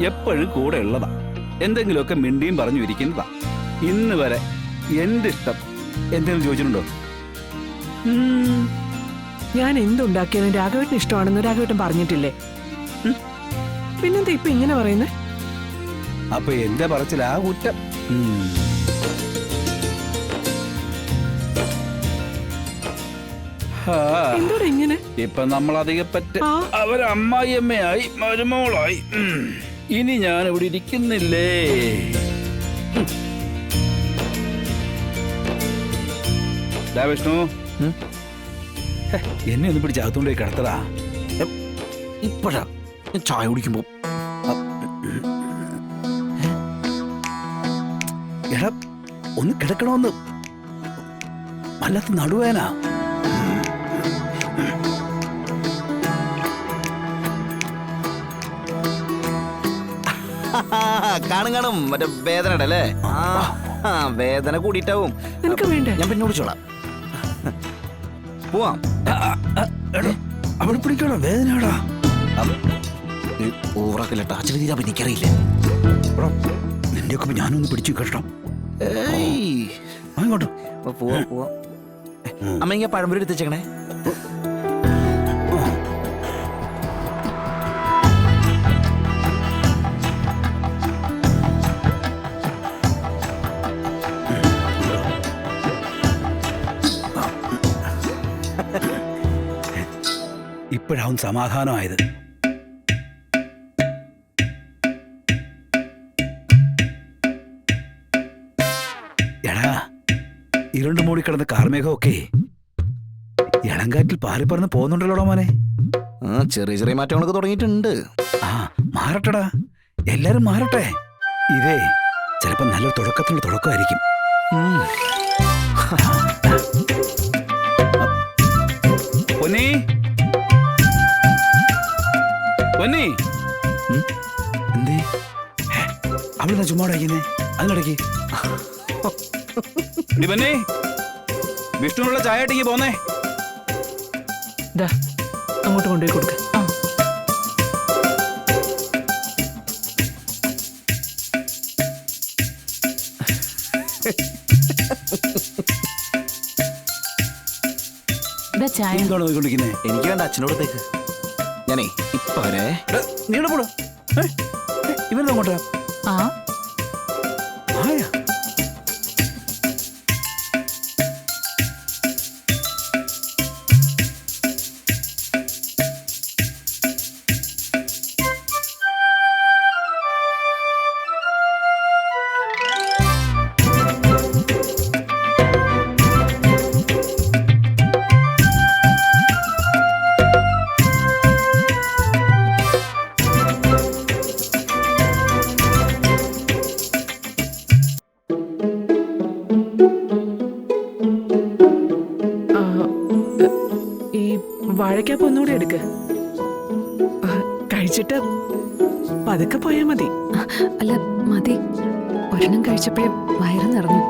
എപ്പോഴും കൂടെ ഉള്ളതാ. എന്തെങ്കിലുമൊക്കെ മിണ്ടിയും പറഞ്ഞു ഇരിക്കുന്നതാ. ഇന്ന് വരെ എന്റെ ഇഷ്ടം എന്തെങ്കിലും ചോദിച്ചിട്ടുണ്ടോ? ഞാൻ എന്തുണ്ടാക്കിയാലും രാഘവേട്ടന് ഇഷ്ടമാണെന്ന് രാഘവേട്ടൻ പറഞ്ഞിട്ടില്ലേ? പിന്നെന്താ ഇപ്പൊ ഇങ്ങനെ പറയുന്നേ? അപ്പൊ എന്റെ പറച്ചിലാ കുറ്റം. എന്തോടെ ഇങ്ങനെ? ഇപ്പൊ നമ്മൾ അധികപ്പറ്റ് അവരമ്മായിയമ്മയായി മരുമോളായി. ഇനി ഞാൻ ഇവിടെ ഇരിക്കുന്നില്ലേ? വിഷ്ണു, എന്നെ ഒന്ന് പിടിച്ച് അകത്തോണ്ട് പോയി കിടത്തടാ. ഇപ്പഴാ ചായ കുടിക്കുമ്പോ എടാ ഒന്ന് കിടക്കണമെന്ന് വല്ലാത്ത നടുവേനാ. കാണും മറ്റേ വേദന അല്ലേ? വേദന കൂടിയിട്ടാവും. ഞാൻ പിന്നെ വിളിച്ചോളാം. പോവാം. അവിടെ പിടിക്കണോ? വേദനയാടാ. ഓവറാക്കില്ലട്ടോ. അച്ഛന് തീരാ എനിക്കറിയില്ല. നിന്റെയൊക്കെ ഞാനൊന്ന് പിടിച്ചു കേട്ടോ. അങ്ങോട്ട് പോവാ പോവാ. അമ്മ ഇങ്ങനെ പഴംപൊരി എടുത്തേക്കണേ. ഇപ്പോഴാവും സമാധാനമായത്. എടാ, ഇരുണ്ട് മൂടിക്കിടന്ന കാർമേഘമൊക്കെ ഇളങ്കാറ്റിൽ പാറിപ്പറന്ന് പോകുന്നുണ്ടല്ലോടാ മോനെ. ചെറിയ ചെറിയ മാറ്റങ്ങളൊക്കെ തുടങ്ങിയിട്ടുണ്ട്. മാറട്ടെടാ, എല്ലാരും മാറട്ടെ. ഇതേ ചിലപ്പോ നല്ലൊരു തുടക്കത്തിനുള്ള തുടക്കമായിരിക്കും. പൊന്നീ, പൊന്നീ, എന്തേ അവിടെ ചുമ്മാടയ്ക്കുന്നേ? അതിനിടയ്ക്ക് പൊന്നേ, വിഷ്ണുവിനുള്ള ചായ ഇട്ടേക്ക് പോന്നേ. അങ്ങോട്ട് കൊണ്ടുപോയി കൊടുക്ക. എനിക്ക് വേണ്ട, അച്ഛനോടത്തേക്ക്. ഞാനേ ഇപ്പൊ വരെ. നീടെ പോടോ. ഇവരുടെ അങ്ങോട്ടാ. വാഴയ്ക്കാപ്പ് ഒന്നുകൂടെ എടുക്ക്. കഴിച്ചിട്ട് പതുക്കെ പോയാ മതി. അല്ല മതി, ഒരെണ്ണം കഴിച്ചപ്പോഴേ വയറ് നിറഞ്ഞു.